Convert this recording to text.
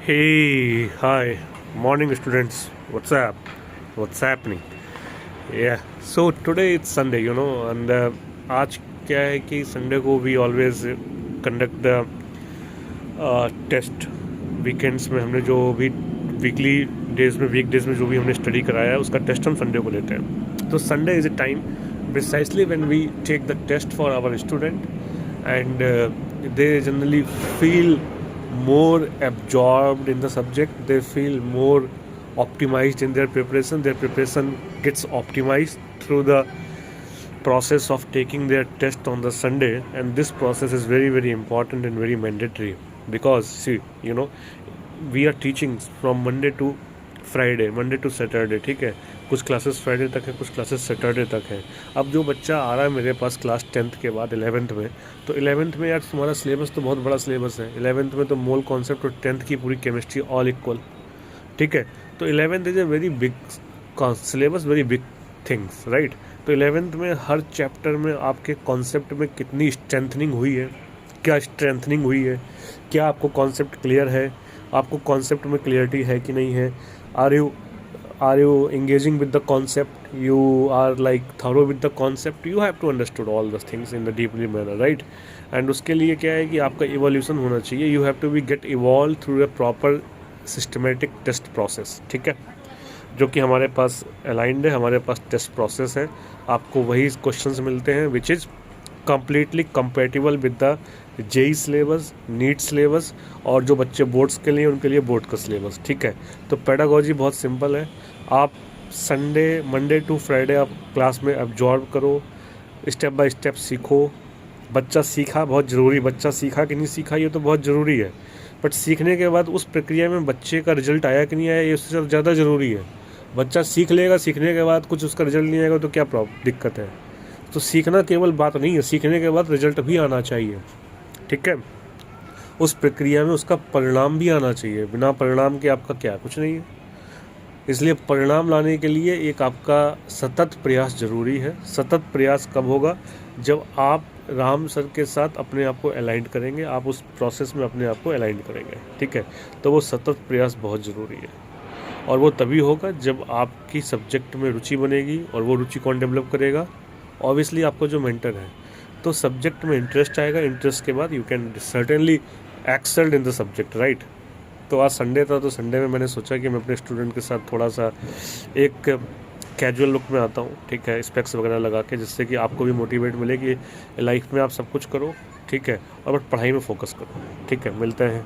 Hey, hi, morning students. What's up? What's happening? Yeah. So today it's Sunday, and आज क्या है कि Sunday को we always conduct the test weekends में हमने जो भी वीकली डेज में वीक डेज में जो भी हमने स्टडी कराया है उसका टेस्ट हम संडे को लेते हैं. तो Sunday is a time precisely when we take the test for our student and they generally feel more absorbed in the subject, they feel more optimized in their preparation gets optimized through the process of taking their test on the Sunday. And this process is very very important and very mandatory because see, we are teaching from Monday to Saturday. ठीक है, कुछ classes Friday तक है, कुछ classes Saturday तक है. अब जो बच्चा आ रहा है मेरे पास क्लास 10th के बाद 11th में, तो 11th में यार तुम्हारा सिलेबस तो बहुत बड़ा सिलेबस है. 11th में तो मोल कॉन्सेप्ट और 10th की पूरी केमिस्ट्री ऑल इक्वल. ठीक है, तो 11th is a very big syllabus, very big things, right. तो 11th में हर चैप्टर में आपके कॉन्सेप्ट में कितनी स्ट्रेंथनिंग हुई है, क्या स्ट्रेंथनिंग हुई है, क्या आपको कॉन्सेप्ट क्लियर है, आपको कॉन्सेप्ट में क्लियरिटी है कि नहीं है, are you engaging with the concept, you are like thorough with the concept, you have to understood all the things in the deeply manner, right. and उसके लिए क्या है कि आपका evolution होना चाहिए, you have to be get evolved through a proper systematic test process. ठीक है, जो कि हमारे पास aligned है, हमारे पास टेस्ट प्रोसेस है. आपको वही क्वेश्चंस मिलते हैं which is completely compatible with the JEE syllabus, NEET syllabus, और जो बच्चे बोर्ड्स के लिए उनके लिए बोर्ड का सिलेबस. ठीक है, तो पेडागोजी बहुत सिंपल है. आप मंडे टू फ्राइडे आप क्लास में एब्जॉर्ब करो, स्टेप बाय स्टेप सीखो. बच्चा सीखा बहुत ज़रूरी, बच्चा सीखा कि नहीं सीखा ये तो बहुत ज़रूरी है, बट सीखने के बाद उस प्रक्रिया में बच्चे का रिजल्ट आया कि नहीं आया ये उससे ज़्यादा ज़रूरी है. बच्चा सीख लेगा, सीखने के बाद कुछ उसका रिजल्ट नहीं आएगा तो क्या दिक्कत है. तो सीखना केवल बात नहीं है, सीखने के बाद रिजल्ट भी आना चाहिए. ठीक है, उस प्रक्रिया में उसका परिणाम भी आना चाहिए. बिना परिणाम के आपका क्या, कुछ नहीं है. इसलिए परिणाम लाने के लिए एक आपका सतत प्रयास ज़रूरी है. सतत प्रयास कब होगा, जब आप राम सर के साथ अपने आप को अलाइन करेंगे, आप उस प्रोसेस में अपने आप को अलाइन करेंगे. ठीक है, तो वो सतत प्रयास बहुत ज़रूरी है, और वो तभी होगा जब आपकी सब्जेक्ट में रुचि बनेगी. और वो रुचि कौन डेवलप करेगा, ऑब्वियसली आपको जो मेंटर है. तो सब्जेक्ट में इंटरेस्ट आएगा, इंटरेस्ट के बाद you can certainly excelled in the subject, right. तो आज संडे था, तो संडे में मैंने सोचा कि मैं अपने स्टूडेंट के साथ थोड़ा सा एक कैजुअल लुक में आता हूँ. ठीक है, स्पेक्स वगैरह लगा के, जिससे कि आपको भी मोटिवेट मिले कि लाइफ में आप सब कुछ करो. ठीक है, और बट पढ़ाई में फोकस करो. ठीक है, मिलते हैं.